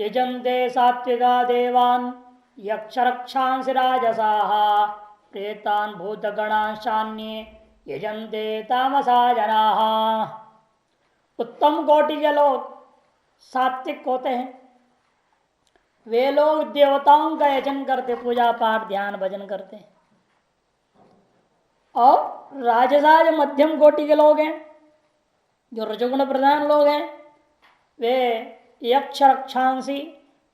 यजन्ते सात्विका देवान् यक्षरक्षांसि राजसाः प्रेतान् भूतगणांशान्ये यजन्ते तामसा जनाः। उत्तम कोटि के लोग सात्विक होते हैं, वे लोग देवताओं का यजन करते, पूजा पाठ ध्यान भजन करते हैं। और राजसा जो मध्यम कोटि के लोग हैं, जो रजोगुण प्रधान लोग हैं, वे यक्ष रक्षांसी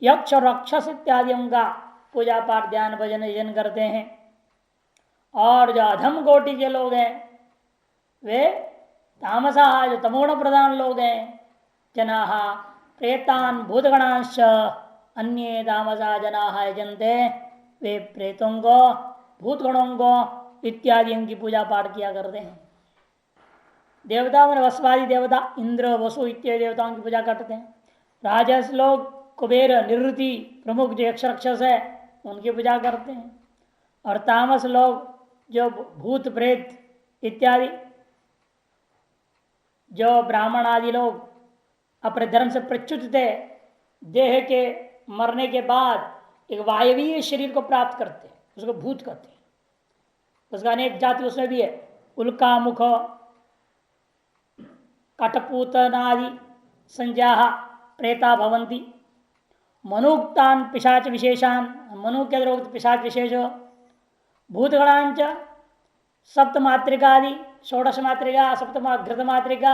यक्ष रक्षस इत्यादियों का पूजा पाठ ध्यान भजन यजन करते हैं। और जो अधम कोटि के लोग हैं वे तामसा जो तमोगुण प्रधान लोग हैं, जनाः प्रेतान भूतगणांश अन्ये तामसा जनाः यजन्ते, वे प्रेतों को भूतगणों को इत्यादि की पूजा पाठ किया करते हैं। देवता में वसवादी देवता इंद्र वसु इत्यादि देवताओं की पूजा करते हैं। राजस लोग कुबेर निवृत्ति प्रमुख जो यक्ष राक्षस है उनकी पूजा करते हैं। और तामस लोग जो भूत प्रेत इत्यादि, जो ब्राह्मण आदि लोग अपने धर्म से प्रच्युत थे, देह के मरने के बाद एक वायवीय शरीर को प्राप्त करते हैं, उसको भूत कहते हैं। उसका अनेक जाति उसमें भी है, उल्का मुख कटपूतनादि संज्ञा प्रेता भवंती। मनुक्तान पिशाच विशेषान, मनु के द्वारा पिशाच विशेष। भूतगणांच सप्तमात्रिका आदि, षोडश मात्रिका सप्तघृत मात्रिका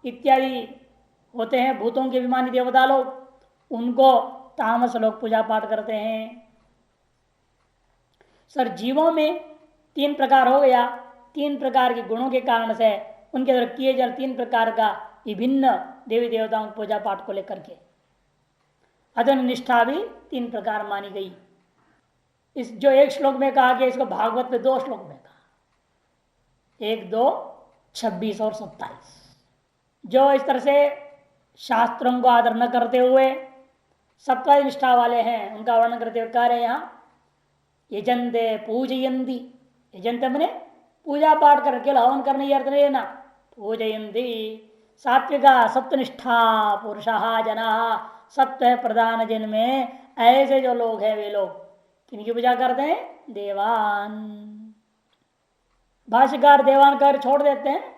इत्यादि होते हैं भूतों के अभिमानी देवता लोग, उनको तामस लोग पूजा पाठ करते हैं। सर जीवों में तीन प्रकार हो गया, तीन प्रकार के गुणों के कारण से उनके द्वारा किए जाए तीन प्रकार का विभिन्न देवी देवताओं की पूजा पाठ को लेकर के अदन निष्ठा भी तीन प्रकार मानी गई। इस जो एक श्लोक में कहा गया, इसको भागवत में दो श्लोक में कहा, 1, 2, 26 और 27। जो इस तरह से शास्त्रों को आदर न करते हुए सत्वादि निष्ठा वाले हैं, उनका वर्णन करते हुए कह रहे हैं यहाँ यजन्ते पूजयन्ति। यजन्ते मने पूजा पाठ कर, केवल हवन करने की अर्थ नहीं है ना, पूजयन्ति सात्विका सत्वनिष्ठा पुरुषा जना, सत्व है प्रधान जिनमें, ऐसे जो लोग हैं वे लोग किनकी पूजा करते हैं? देवान। भाष्यकार देवान कर छोड़ देते हैं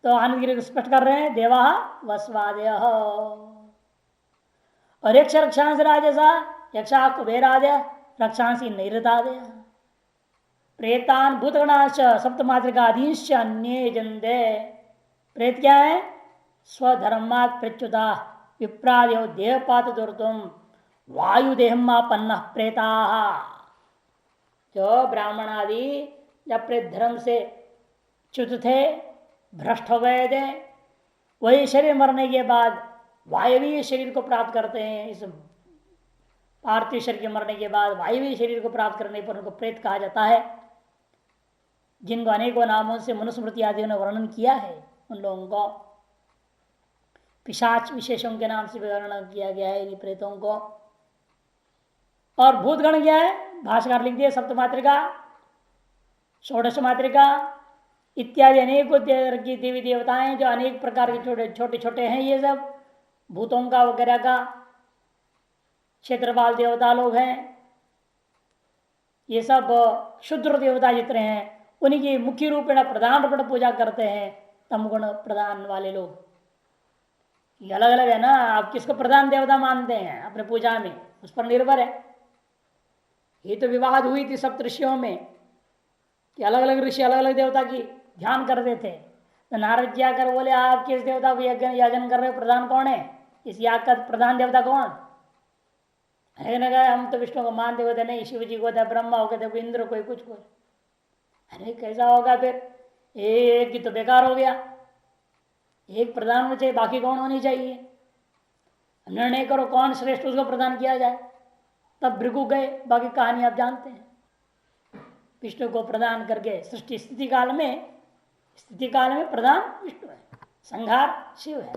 तो आनंद स्पष्ट कर रहे हैं देवा वस्वादय। और यक्ष रक्षांश राजसा यक्षा कुबेरादय रक्षांसी नैरतादय प्रेतान भूतगणांश सप्तमात्रिकाधीश अन्ये जंदे। प्रेत क्या है? स्वधर्मात् प्रच्युता विप्रादयो देहपात दुर्तुम वायुदेहमापन्न प्रेता। जो ब्राह्मण आदि अपने धर्म से च्युत थे, भ्रष्ट हो गए थे, वही शरीर मरने के बाद वायवीय शरीर को प्राप्त करते हैं। इस पार्थिव शरीर के मरने के बाद वायवीय शरीर को प्राप्त करने पर उनको प्रेत कहा जाता है, जिनको अनेकों नामों से मनुस्मृति आदि ने वर्णन किया है। उन लोगों को पिशाच विशेषों के नाम से वर्णन किया गया है इन प्रेतों को। और भूतगण क्या है? भाष्यकार लिख दिए सप्तमात्रिका षोडश मात्रिका इत्यादि अनेकों की देवी देवताएं जो अनेक प्रकार के छोटे छोटे हैं, ये सब भूतों का वगैरह का क्षेत्रपाल देवता लोग हैं। ये सब क्षुद्र देवता जितने हैं उन्हीं की मुख्य रूप में प्रधान रूप में पूजा करते हैं तमगुण प्रधान वाले लोग। ये अलग अलग है ना, आप किसको प्रधान देवता मानते हैं अपने पूजा में, उस पर निर्भर है। ये तो विवाद हुई थी सप्त ऋषियों में कि अलग अलग ऋषि अलग अलग देवता की ध्यान करते थे। तो नारद जी आकर बोले आप किस देवता को याजन कर रहे हो, प्रधान कौन है, इस याग का प्रधान देवता कौन है? ना गए हम तो विष्णु को मानते होते, नहीं शिव जी को होता, ब्रह्मा हो गए, कोई इंद्र कोई कुछ कोई। अरे कैसा होगा फिर, एक की तो बेकार हो गया, एक प्रधान होना चाहिए, बाकी कौन होनी चाहिए? निर्णय करो कौन श्रेष्ठ, उसको प्रदान किया जाए। तब भृगु गए, बाकी कहानी आप जानते हैं। विष्णु को प्रदान करके सृष्टि स्थिति काल में प्रधान विष्णु है, संहार शिव है,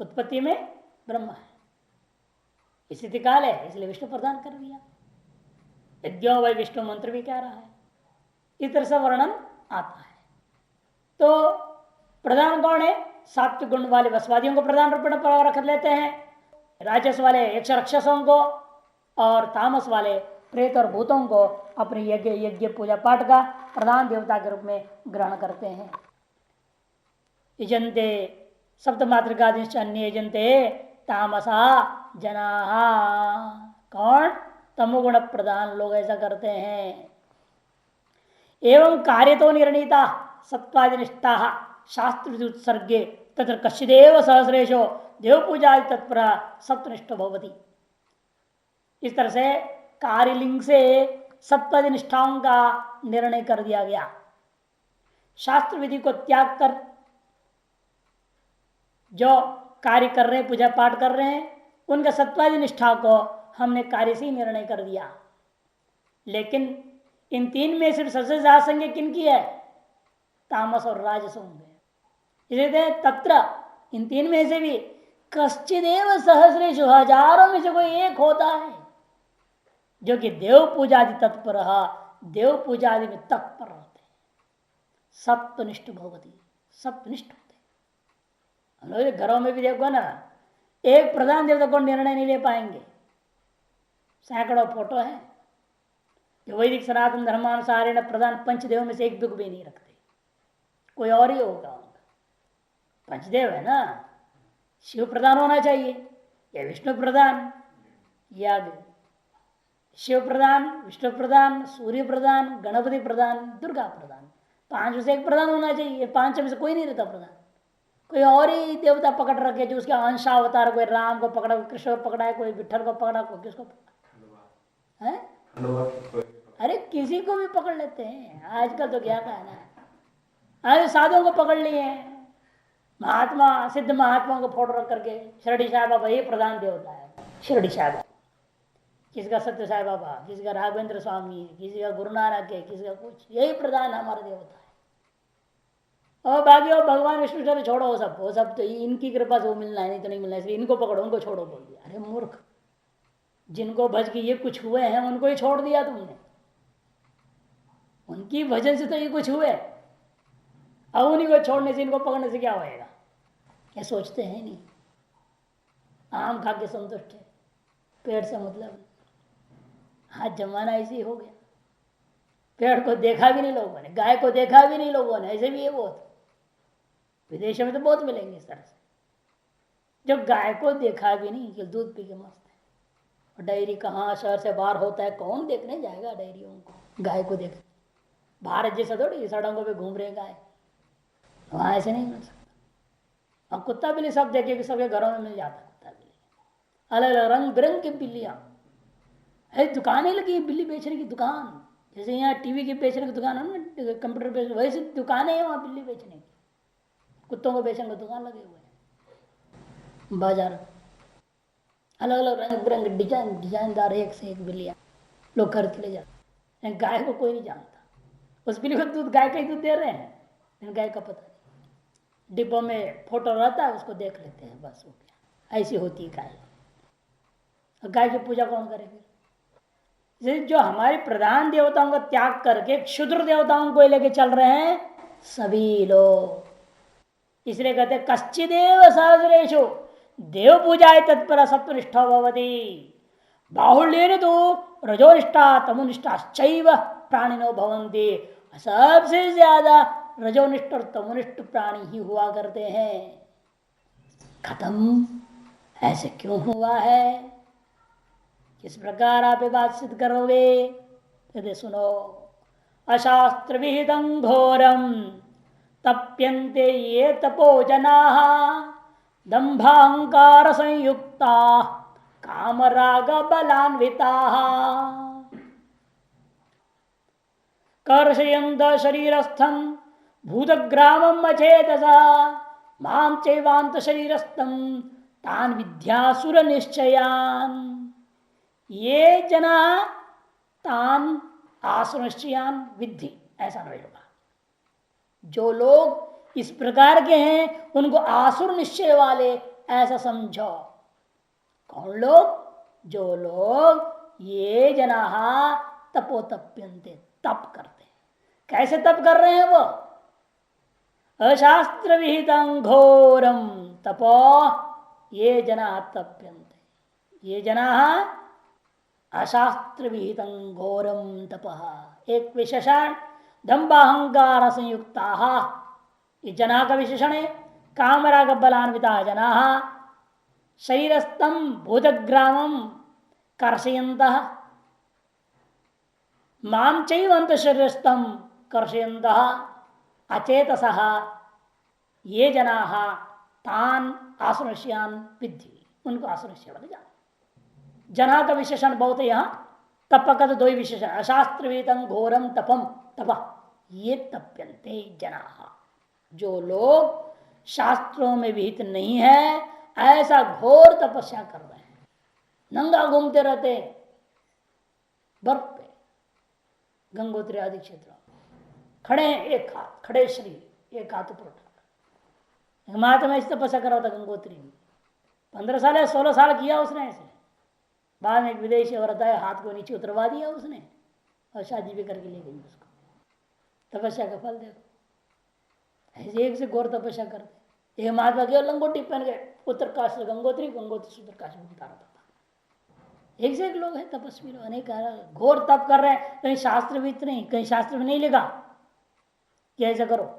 उत्पत्ति में ब्रह्मा है। स्थिति काल है इसलिए विष्णु प्रदान कर दिया। यज्ञो वै विष्णु मंत्र भी कह रहा है। इस तरह से वर्णन आता है। तो प्रधान कौन है? सात्विक गुण वाले वसवादियों को प्रधान रूप में रख लेते हैं। राजस वाले यक्ष राक्षसों को और तामस वाले प्रेत और भूतों को अपने यज्ञ यज्ञ पूजा पाठ का प्रधान देवता के रूप में ग्रहण करते हैं। यजंते सप्तमातृका अन्य यजंते तामसा जना। कौन? तमोगुण प्रधान लोग ऐसा करते हैं। एवं कार्य तो निर्णीता सत्वादिनिष्ठा शास्त्र उत्सर्गे तत्र कश्चिदेव सहस्रेशो देव पूजा तत्पर सत्वनिष्ठ भवति। इस तरह से कार्यलिंग से सत्वादि निष्ठाओं का निर्णय कर दिया गया। शास्त्र विधि को त्याग कर जो कार्य कर रहे हैं, पूजा पाठ कर रहे हैं, उनका सत्वादि निष्ठा को हमने कार्य से ही निर्णय कर दिया। लेकिन इन तीन में सिर्फ सबसे ज्यादा संज्ञा किनकी है? तामस और राजस होंगे। इसलिए तत्र इन तीन में से भी कश्चिदेव सहस्रेशु हजारों में से कोई एक होता है जो कि देव पूजादि तत्पर, देव पूजादि में तत्पर रहते हैं, सत्वनिष्ठ भवती, सत्वनिष्ठ होते। हम लोग घरों में भी देखो ना, एक प्रधान देवता को निर्णय नहीं ले पाएंगे, सैकड़ों फोटो है जो वैदिक सनातन धर्मानुसार प्रधान पंचदेव में से एक भी नहीं रखते, कोई और ही होगा उनका। पंचदेव है ना, शिव प्रधान होना चाहिए या विष्णु प्रधान या शिव प्रधान, विष्णु प्रधान, सूर्य प्रधान, गणपति प्रधान, दुर्गा प्रधान, पांच में से एक प्रधान होना चाहिए। पांच में से कोई नहीं रहता प्रधान, कोई और ही देवता पकड़ रखे जो उसके अंशावतार, कोई राम को पकड़ा, कोई कृष्ण को पकड़ा है, कोई विठल को पकड़ा, कोई किसको पकड़ा है। अरे किसी को भी पकड़ लेते हैं आजकल, तो क्या कहना है। आज साधुओं को पकड़ लिए हैं, महात्मा सिद्ध महात्माओं को फोटो रख करके शिरडी साई बाबा ये प्रधान देवता है। शिरडी साई बाबा, किसी का सत्य साई बाबा, किसी का राघवेंद्र स्वामी, किसी का गुरु नानक है, किसी का कुछ, यही प्रधान हमारा देवता है। और बाकी और भगवान विष्णु चलो छोड़ो, वो सब तो इनकी कृपा से वो मिलना है, नहीं तो नहीं मिलना, इसलिए इनको पकड़ो, उनको छोड़ो बोल दिया। अरे मूर्ख, जिनको भज के ये कुछ हुए हैं उनको ही छोड़ दिया तुमने, उनकी भजन से तो ये कुछ हुए, अब उन्हीं को छोड़ने से इनको पकड़ने से क्या होएगा? ये सोचते हैं नहीं। आम खा के संतुष्ट है, पेड़ से मतलब। हाँ, जमाना ऐसे ही हो गया। पेड़ को देखा भी नहीं लोगों ने, गाय को देखा भी नहीं लोगों ने, ऐसे भी है बहुत। विदेशों में तो बहुत मिलेंगे इस तरह से, जब गाय को देखा भी नहीं कि दूध पी के मस्त है। और डायरी कहाँ शहर से बाहर होता है, कौन देखने जाएगा डायरियों को, गाय को देख। भारत जैसा थोड़ी सड़कों पे घूम रहे गाय, वहां ऐसे नहीं मिल सकता। अब कुत्ता बिल्ली सब देखे कि सबके घरों में मिल जाता है कुत्ता बिल्ली, अलग अलग रंग बिरंग की बिल्लियां है। दुकानें लगी बिल्ली बेचने की दुकान, जैसे यहाँ टीवी की बेचने की दुकान है ना, कंप्यूटर बेचने, वैसे दुकानें हैं वहाँ बिल्ली बेचने की, कुत्तों को बेचने की दुकान लगे हुए हैं बाजार। अलग अलग रंग बिरंग डिजाइनदार एक से एक बिल्लियाँ लोग खरीद के ले जाते हैं। गाय को कोई नहीं जानता, उस बिल्ली को दूध गाय का ही दूध दे रहे हैं, लेकिन गाय का पता नहीं। डिब्बों में फोटो रहता है, उसको देख लेते हैं, बस हो गया। ऐसी होती है गाय। गाय की पूजा कौन करेगी? जो हमारे प्रधान देवताओं का त्याग करके क्षुद्र देवताओं को लेके चल रहे हैं सभी लोग, इसलिए कहते हैं कश्चिदेव सहस्रेशु देव पूजा तत्पर सत्वनिष्ठा भवति। बाहुल्येन तो रजोनिष्ठा तमोनिष्ठाश्चैव प्राणिनो भवन्ति। सबसे ज्यादा रजोनिष्ठ और तमोनिष्ठ प्राणी ही हुआ करते हैं। खत्म, ऐसे क्यों हुआ है? किस प्रकार आप ये बात सिद्ध करोगे? यदि सुनो, अशास्त्र विहितं घोरम तप्यन्ते ये तपो जनाः दंभाहंकार संयुक्ता कामराग बलान्विताः कर्षयन्त शरीरस्थं भूतग्रामम् अचेतसा मां चैवान्त शरीरस्थं तान् विद्यासुर निश्चयान्। ये जना तान आसुर निश्चयान विद्धि, ऐसा नहीं होगा। जो लोग इस प्रकार के हैं उनको आसुर निश्चय वाले ऐसा समझो। कौन लोग? जो लोग ये जना तपोतप्यन्ते, तप करते हैं। कैसे तप कर रहे हैं वो? अशास्त्र विहितं घोरम तपो ये जना तप्यन्ते, ये जना अशास्त्र विहित घोरम तपः। एक विशेषण दंभाहंकार संयुक्ता, ये जना का विशेषण है। कामराग बलान्विता जना शरीरस्थम भूतग्रामम कर्षयंत माम चैवंत शरीरस्थम कर्षयंत अचेतस ये जना तान आसुरश्यान विद्धि, उनको आसुरश्य बन जा। जना का विशेषण बहुत है यहाँ। तप का तो दो ही विशेषण, अशास्त्रवेदं घोरम तपम तप, ये तप्यंते जना, जो लोग शास्त्रों में विहित नहीं है ऐसा घोर तपस्या कर रहे हैं, नंगा घूमते रहते बर्फ पे, गंगोत्री आदि क्षेत्र खड़े हैं, एक हाथ खड़े शरीर, एक हाथ ऊपर उठा। महात्मा इस तपस्या कर रहा था गंगोत्री में, 15 साल या 16 साल किया उसने ऐसे। बाद में एक विदेशी औरत है, हाथ को नीचे उतरवा दिया उसने और शादी भी करके ले गई उसको। तपस्या का फल देखो, ऐसे एक से घोर तपस्या करते। एक महात्मा केवल लंगोटी पहन के उत्तरकाशी से गंगोत्री, गंगोत्री से उत्तरकाशी घूमता रहता था। एक से एक लोग हैं तपस्वी लोग, अनेक घोर तप कर रहे हैं। कहीं शास्त्र भी नहीं, कहीं शास्त्र में नहीं लिखा कि ऐसा करो।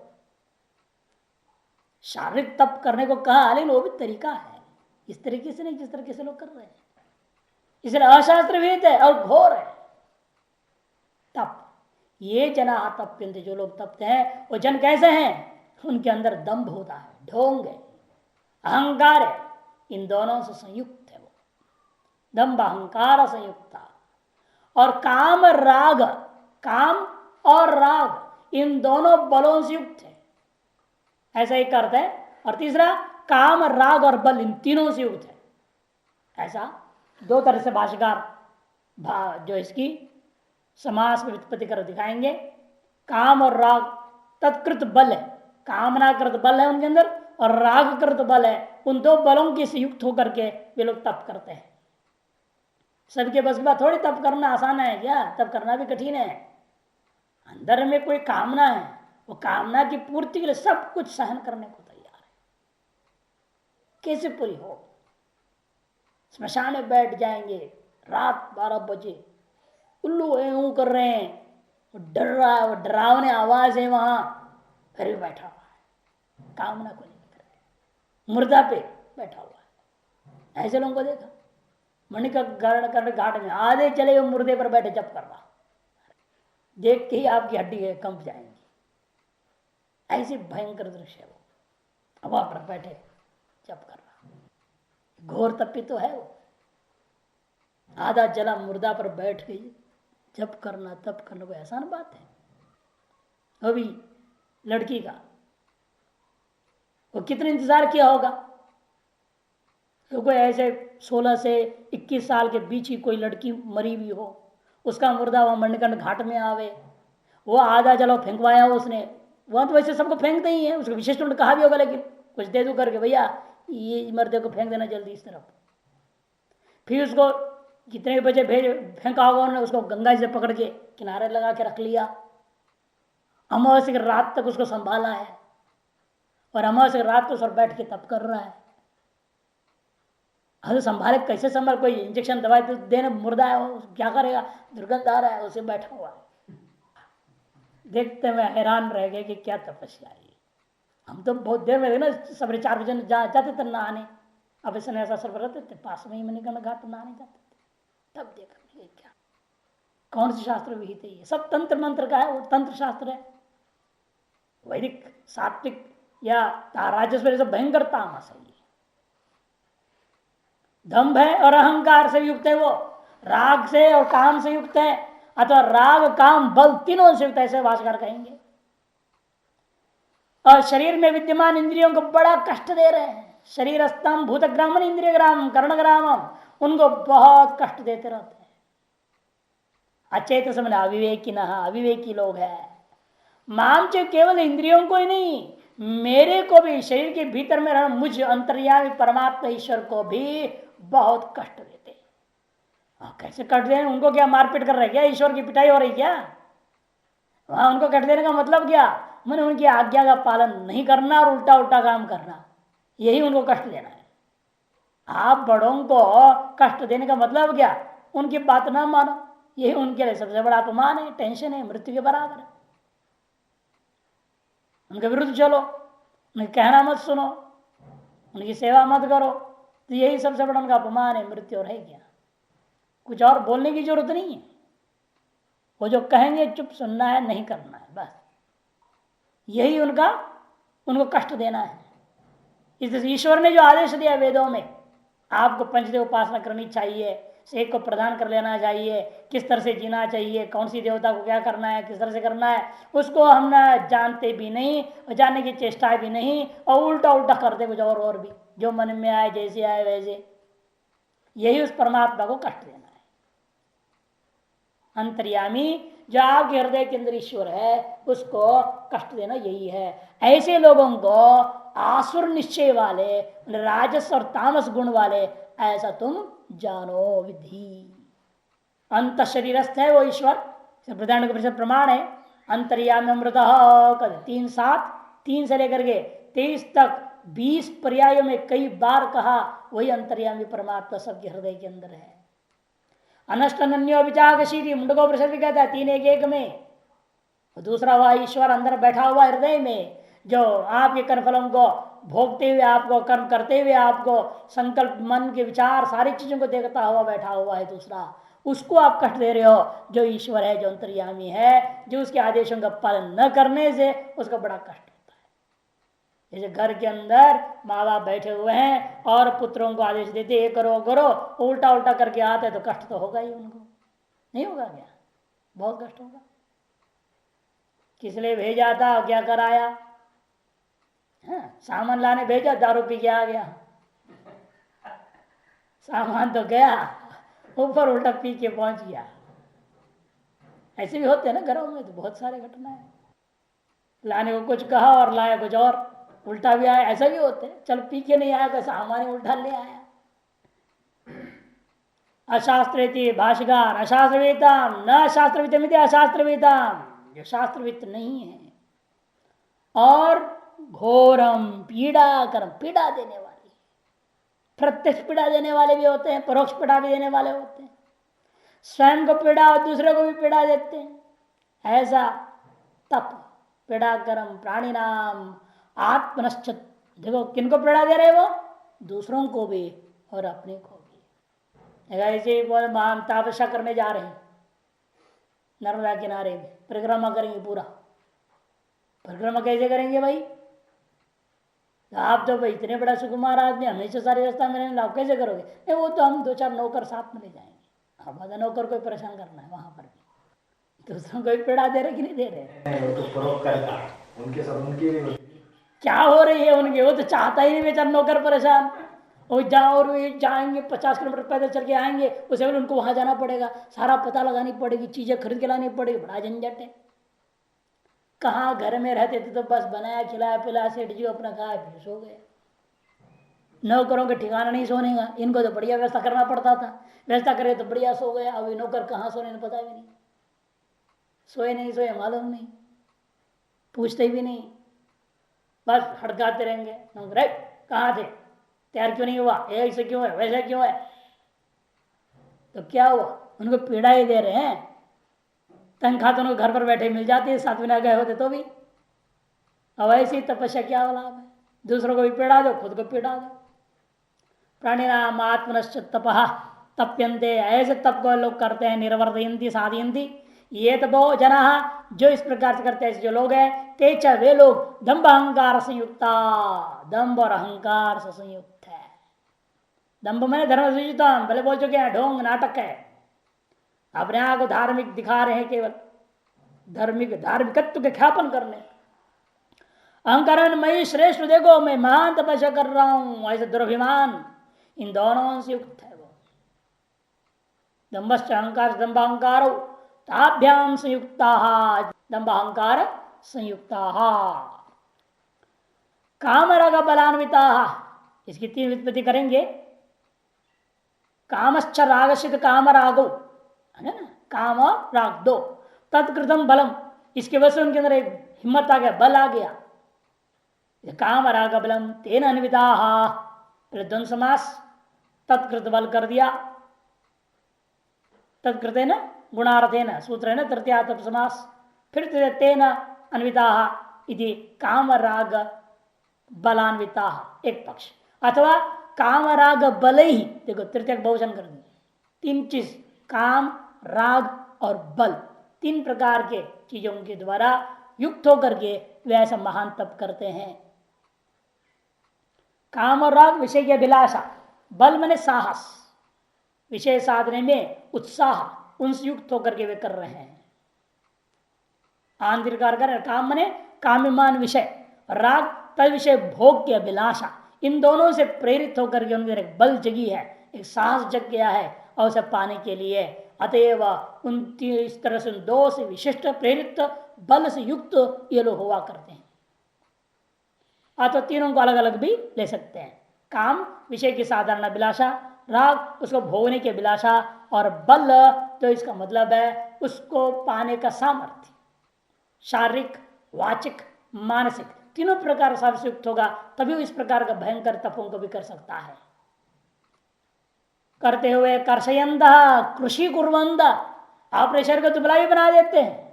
शारीरिक तप करने को कहा, लेकिन वो भी तरीका है, इस तरीके से नहीं जिस तरीके से लोग कर रहे हैं। इसलिए अशास्त्र विहित है और घोर है तप। ये जना तप्यंते, जो लोग तपते हैं वो जन कैसे हैं? उनके अंदर दंभ होता है, ढोंग है, अहंकार है, इन दोनों से संयुक्त है वो, दंभ अहंकार संयुक्ता। और काम राग, काम और राग इन दोनों बलों से युक्त है, ऐसा एक अर्थ है। और तीसरा काम राग और बल इन तीनों से युक्त है। ऐसा दो तरह से भाष्यकार जो इसकी समास में व्युत्पत्ति कर दिखाएंगे। काम और राग तत्कृत बल है, कामना कृत बल है उनके अंदर, और राग कृत बल है। उन दो बलों के से युक्त होकर के वे लोग तप करते हैं। सबके बस की बात थोड़ी तप करना आसान है क्या? तप करना भी कठिन है। अंदर में कोई कामना है, वो कामना की पूर्ति के लिए सब कुछ सहन करने को तैयार है। कैसे पूरी हो? स्मशान में बैठ जाएंगे रात 12 बजे, उल्लू यूं कर रहे हैं, डर रहा है, वो डरावने आवाज है वहां, फिर भी बैठा हुआ है, कामना को नहीं करके मुर्दा पे बैठा हुआ है। ऐसे लोगों को देखा मणिकर्ण घाट में आधे चले हुए मुर्दे पर बैठे जप कर रहा, देख के ही आपकी हड्डी कंप जाएंगी। ऐसे भयंकर दृश्य है वो, हवा पर बैठे जप कर रहा, घोर तपी तो है वो। आधा जला मुर्दा पर बैठ के जप करना तप करना कोई आसान बात है? अभी लड़की का वो कितने इंतजार किया होगा। तो कोई ऐसे 16 से 21 साल के बीच ही कोई लड़की मरी हुई हो, उसका मुर्दा वहां मणिकर्ण घाट में आवे, वो आधा जला फेंकवाया उसने। वहां तो वैसे सबको फेंकते ही है, उसको विशेष रूप कहा भी होगा, लेकिन कुछ दे दो करके, भैया ये मर्दे को फेंक देना जल्दी इस तरफ। फिर उसको कितने बजे फेंका होगा उन्होंने, उसको गंगा जी से पकड़ के किनारे लगा के रख लिया। अमावस्या की रात तक उसको संभाला है, और अमावस्या की रात को सर बैठ के तप कर रहा है। अरे संभाले कैसे संभाल? कोई इंजेक्शन दवाई तो देने, मुर्दा है वो, क्या करेगा? दुर्गंध आ रहा है, उसे बैठा हुआ है। देखते मैं हैरान रह गए कि क्या तपस्या है। हम तो बहुत देर में ना सवेरे 4 बजे जाते थे नहाने, अब ऐसा ऐसा सब रहते थे पास में ही, मणिकर्ण घाट नहाने जाते थे। तब देखा क्या कौन से शास्त्र विहित है? ये सब तंत्र मंत्र का है, वो तंत्र शास्त्र है। वैदिक सात्विक या राजस्व सब भयंकर तामस है। ये दंभ है और अहंकार से युक्त है, वो राग से और काम से युक्त है, अथवा राग काम बल तीनों से युक्त, ऐसे भाष्यकार कहेंगे। और शरीर में विद्यमान इंद्रियों को बड़ा कष्ट दे रहे हैं। शरीर स्तंभ भूतग्रामन इंद्रिय ग्राम कर्णग्रामम, उनको बहुत कष्ट देते रहते हैं। अचेत समझ अविवेकी न, अविवेकी लोग हैं। माम च केवल इंद्रियों को ही नहीं, मेरे को भी, शरीर के भीतर में रहना मुझ अंतर्यामी परमात्मा ईश्वर को भी बहुत कष्ट देते। कैसे कष्ट दे? उनको क्या मारपीट कर रहे क्या? ईश्वर की पिटाई हो रही क्या वहां? उनको कष्ट देने का मतलब क्या? मैंने उनकी आज्ञा का पालन नहीं करना और उल्टा उल्टा काम करना, यही उनको कष्ट देना है। आप बड़ों को कष्ट देने का मतलब क्या? उनकी बात ना मानो, यही उनके लिए सबसे बड़ा अपमान है, टेंशन है, मृत्यु के बराबर है। उनके विरुद्ध चलो, उनके कहना मत सुनो, उनकी सेवा मत करो, तो यही सबसे बड़ा उनका अपमान है, मृत्यु और है क्या? कुछ और बोलने की जरूरत नहीं है। वो जो कहेंगे चुप सुनना है, नहीं करना है, बस यही उनका, उनको कष्ट देना है। इसलिए ईश्वर ने जो आदेश दिया वेदों में, आपको पंचदेव उपासना करनी चाहिए, शेख को प्रदान कर लेना चाहिए, किस तरह से जीना चाहिए, कौन सी देवता को क्या करना है, किस तरह से करना है, उसको हम जानते भी नहीं और जानने की चेष्टा भी नहीं, और उल्टा उल्टा करते कुछ और भी, जो मन में आए, जैसे आए वैसे। यही उस परमात्मा को कष्ट देना है। अंतर्यामी जो आपके हृदय के अंदर ईश्वर है, उसको कष्ट देना यही है। ऐसे लोगों को आसुर निश्चय वाले, राजस और तामस गुण वाले, ऐसा तुम जानो विधि। अंत शरीरस्थ है वो ईश्वर, प्रतिशत प्रमाण है। अंतर्यामी अमृत 3:7, 3 से लेकर के 23 तक 20 पर्यायों में कई बार कहा, वही अंतर्यामी परमात्मा सबके हृदय के अंदर है। अनष्ट अन्यो विचारशीली, मुंडको प्रसाद भी कहता है 3:1 में। दूसरा वह ईश्वर अंदर बैठा हुआ हृदय में, जो आपके कर्मफलों को भोगते हुए, आपको कर्म करते हुए, आपको संकल्प, मन के विचार, सारी चीजों को देखता हुआ बैठा हुआ है। दूसरा, उसको आप कष्ट दे रहे हो, जो ईश्वर है, जो अंतर्यामी है, जो उसके आदेशों का पालन न करने से उसका बड़ा कष्ट होता है। जैसे घर के अंदर माँ बाप बैठे हुए हैं और पुत्रों को आदेश देते, ये करो करो, उल्टा उल्टा करके आते तो कष्ट तो होगा ही उनको, नहीं होगा क्या? बहुत कष्ट होगा। किस लिए भेजा था, क्या कराया? सामान लाने भेजा, दारू पी के आ गया, सामान तो गया, ऊपर उल्टा पी के पहुंच गया। ऐसे भी होते हैं ना घरों में, तो बहुत सारे घटना है। लाने को कुछ कहा और लाया कुछ और, उल्टा भी आया, ऐसा भी होते हैं। चल पी के नहीं आया, तो सामान ही उल्टा ले आया। अशास्त्रेति भाष्यकार अशास्त्रवेताम न शास्त्रविद अशास्त्रवेताम, जो शास्त्रविद नहीं है और घोरम पीड़ा कर्म, पीड़ा देने वाली, प्रत्यक्ष पीड़ा देने वाले भी होते हैं, परोक्ष पीड़ा भी देने वाले होते हैं। स्वयं को पीड़ा और दूसरे को भी पीड़ा देते हैं। ऐसा तप पीड़ा कर्म प्राणी नाम आत्मनश्च, देखो किनको पीड़ा दे रहे वो, दूसरों को भी और अपने को भी। ऐसे महान तपस्या करने जा रहे हैं, नर्मदा किनारे में परिक्रमा करेंगे, पूरा परिक्रमा कैसे करेंगे भाई? आप तो भाई इतने बड़ा सुकुमार आदमी, हमेशा सारी व्यवस्था में रहने, आप कैसे करोगे? नहीं, वो तो हम 2-4 नौकर साथ में ले जाएंगे। हमारा नौकर को परेशान करना है वहां पर भी, दूसरों को भी पीड़ा दे रहे कि नहीं दे रहे? तो उनके सब उनकी क्या हो रही है उनके, वो तो चाहता ही नहीं बेचारा नौकर परेशान। और जहाँ और वे जाएंगे 50 किलोमीटर पैदल चल के आएंगे, उसे उनको वहां जाना पड़ेगा, सारा पता लगानी पड़ेगी, चीजें खरीद के लानी पड़ेगी, बड़ा झंझट है। कहाँ घर में रहते थे तो बस बनाया खिलाया पिलाया, सेठ जी अपना खाया फिर सो गए। नौकरों के ठिकाना नहीं सोने का, इनको तो बढ़िया व्यवस्था करना पड़ता था, व्यवस्था करे तो बढ़िया सो गया। अब नौकर कहाँ सोने पता भी नहीं, सोए नहीं सोए मालूम नहीं, पूछते भी नहीं, बस हड़काते रहेंगे। नौकर कहाँ थे, तैयार क्यों नहीं हुआ, ऐसे क्यों है, वैसे क्यों है? तो क्या हुआ, उनको पीड़ा ही दे रहे हैं। तनख्वाह तो उनको घर पर बैठे मिल जाती है, 7 महीने गए होते तो भी। अब ऐसी तपस्या क्या लाभ है? दूसरों को भी पीड़ा दो, खुद को पीड़ा दो। प्राणी नाम आत्मनश्च तपः तप्यन्ते, ऐसे तप को लोग करते हैं, निर्वर्तयन्ति साधयन्ति। ये तपो जना, जो इस प्रकार से करते हैं, ऐसे जो लोग हैं, तेज वे लोग दम्भ अहंकार संयुक्ता, दम्भ और अहंकार से संयुक्त है। दम्भ मैंने धर्म संयुक्ता, पहले बोल चुके हैं, ढोंग नाटक है, अपने आप को धार्मिक दिखा रहे हैं, केवल धार्मिकत्व के ख्यापन करने। अहंकार मैं श्रेष्ठ, देखो मैं महान तपस्या कर रहा हूं, ऐसे दुर्भिमान, इन दोनों से युक्त है वो। दम्भश्च अहंकार दम्भाहंकार ताभ्याम संयुक्ता, दम्भाहंकार संयुक्ता। कामराग बलान्विता, इसकी 3 व्युत्पत्ति करेंगे। कामश्च रागसित काम रागो, है ना, काम और राग 2, तत्कृतम बलम, इसके वजह से उनके अंदर एक हिम्मत आ गया, बल आ गया। काम राग बलम तेन अन्विता, द्वंद समास, तत्कृत बल कर दिया, तत्कृते न गुणार्थेन सूत्र है ना तृतीया समास, फिर तेन अन्विता इति काम राग बलान्विता एक पक्ष, अथवा काम राग बल ही, देखो तृतीय बहुवचन कर दिया, तीन चीज काम राग और बल, तीन प्रकार के चीजों के द्वारा युक्त होकर के वे ऐसा महान तप करते हैं। काम और राग विषय की अभिलाषा, बल माने साहस, विषय साधने में उत्साह, उनसे युक्त होकर के वे कर रहे हैं। आंतरिकार कर काम माने काम्यमान विषय, राग तद विषय भोग की अभिलाषा, इन दोनों से प्रेरित होकर के उनके एक बल जगी है, एक साहस जग गया है और उसे पाने के लिए, अतएव उन इस तरह से दो से विशिष्ट प्रेरित बल से युक्त ये लोग हुआ करते हैं। अथवा तीनों को अलग अलग भी ले सकते हैं, काम विषय की साधारण अभिलाषा, राग उसको भोगने की अभिलाषा, और बल तो इसका मतलब है उसको पाने का सामर्थ्य, शारीरिक वाचिक मानसिक तीनों प्रकार से युक्त होगा, तभी वो इस प्रकार का भयंकर तपों को भी कर सकता है। करते हुए कर्षयंद कृषि कुर्वंद, अपने शरीर को दुबला भी बना देते हैं।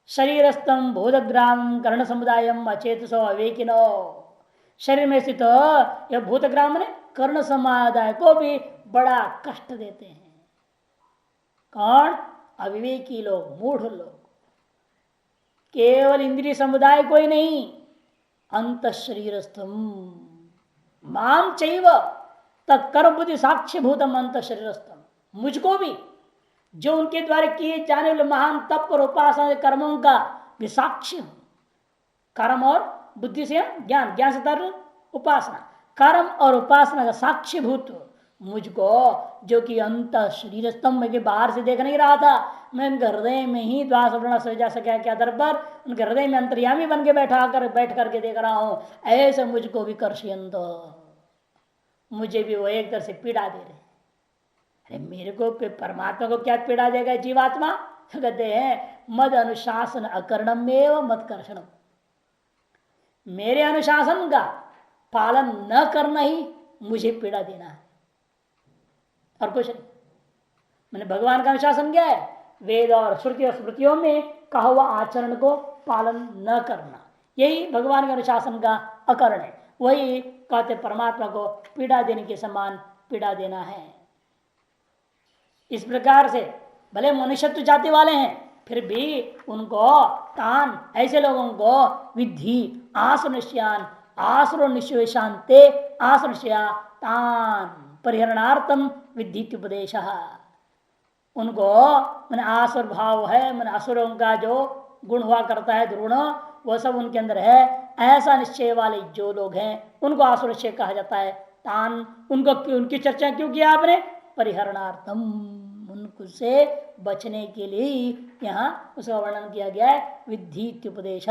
शरीरस्थम भूतग्राम कर्ण समुदायम अचेतसो अवेकिनो, शरीर में स्थित यह भूतग्राम ने कर्ण समुदाय को भी बड़ा कष्ट देते हैं। कौन? अविवेकी लोग, मूढ़ लोग, केवल इंद्रिय समुदाय को ही नहीं, अंत शरीरस्थम माम चैव तत्कर्म बुद्धि साक्ष्य भूतम अंत शरीरस्थम, मुझको भी जो उनके द्वारा किए जाने वाले महान तप और उपासना कर्मों का भी साक्ष्य हूं। कर्म और बुद्धि से ज्ञान, ज्ञान से तरल उपासना, कर्म और उपासना का साक्ष्य भूत मुझको, जो कि अंत शरीर स्तंभ के बाहर से देख नहीं रहा था, मैं उनके हृदय में ही द्वार सजा सका के आधार पर उनके हृदय में अंतर्यामी बन के बैठ करके देख रहा हूं, ऐसे मुझको भी कर्षयंत, मुझे भी वो एक तरह से पीड़ा दे रहे। अरे मेरे को परमात्मा को क्या पीड़ा देगा जीवात्मा? कहते हैं मद अनुशासन अकरणम एवं मत कर्षणम, मेरे अनुशासन का पालन न करना ही मुझे पीड़ा देना है, और कुछ नहीं। मैंने भगवान का अनुशासन क्या है? वेद और श्रुति और स्मृतियों में कहा हुआ आचरण को पालन न करना, यही भगवान के अनुशासन का अकरण है। वही कहते परमात्मा को पीड़ा देने के समान पीड़ा देना है। इस प्रकार से भले मनुष्यत्व जाति वाले हैं, फिर भी उनको तान, ऐसे लोगों को विद्धि आसुनिश्यान आसुर निश्वेशांते आसुनिश्या तान परिहरणार्थम विद्धि, उनको मन आसुर भाव है, मन असुरों का जो गुण हुआ करता है दुर्गुण, वो सब उनके अंदर है। ऐसा निश्चय वाले जो लोग हैं उनको आसुर निश्चय कहा जाता है। तान उनको उनकी चर्चा क्यों किया आपने? परिहरणार्थम, उनको से बचने के लिए यहाँ उसका वर्णन किया गया है। विद्धि उपदेश,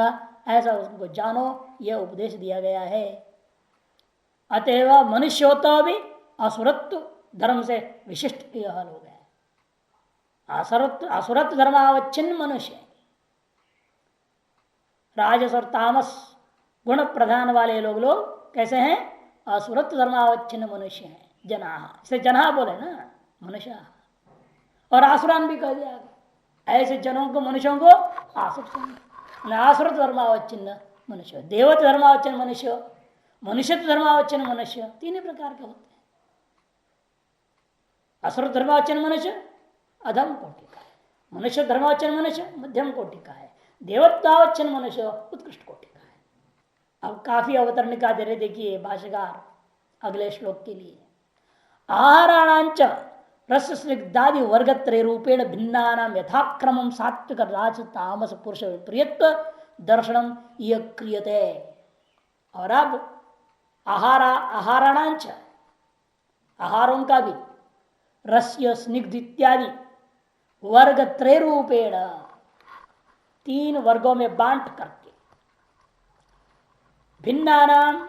ऐसा उनको जानो, यह उपदेश दिया गया है। अतएव मनुष्योत्व भी असुरत्व धर्म से विशिष्ट यह लोग हैं। असुरत्व धर्मावच्छिन्न मनुष्य, राजस और तामस गुण प्रधान वाले लोग कैसे हैं? असुरत्व धर्मावच्छिन्न मनुष्य हैं। जना, इसे जना बोले ना, मनुष्य, और आसुरान भी कह दिया। ऐसे जनों को, मनुष्यों को आसुरत्व धर्मावच्छिन्न मनुष्य, देवत्व धर्मावच्छिन्न मनुष्य, मनुष्यत्व धर्मावच्छिन्न मनुष्य, तीन प्रकार के होते हैं। असुर धर्मावच्छिन्न मनुष्य अधम कोटि का है, मनुष्य धर्मावच्छिन्न मनुष्य मध्यम कोटि का है, देवत्वावच्छिन्न मनुष्य उत्कृष्ट कोटि का है। अब काफी अवतरणिका दे रहे, देखिए भाष्यकार अगले श्लोक के लिए। आहाराणांच रस स्निग्धादि वर्गत्रय रूपेण भिन्नानाम यथाक्रमम सात्विक राज तामस पुरुष प्रियत्व दर्शनम यह क्रियते। और अब आहाराणांच, आहारों का भी, रस्य स्निग्ध इत्यादि वर्ग त्रय रूपेण, तीन वर्गों में बांट करके, भिन्नानाम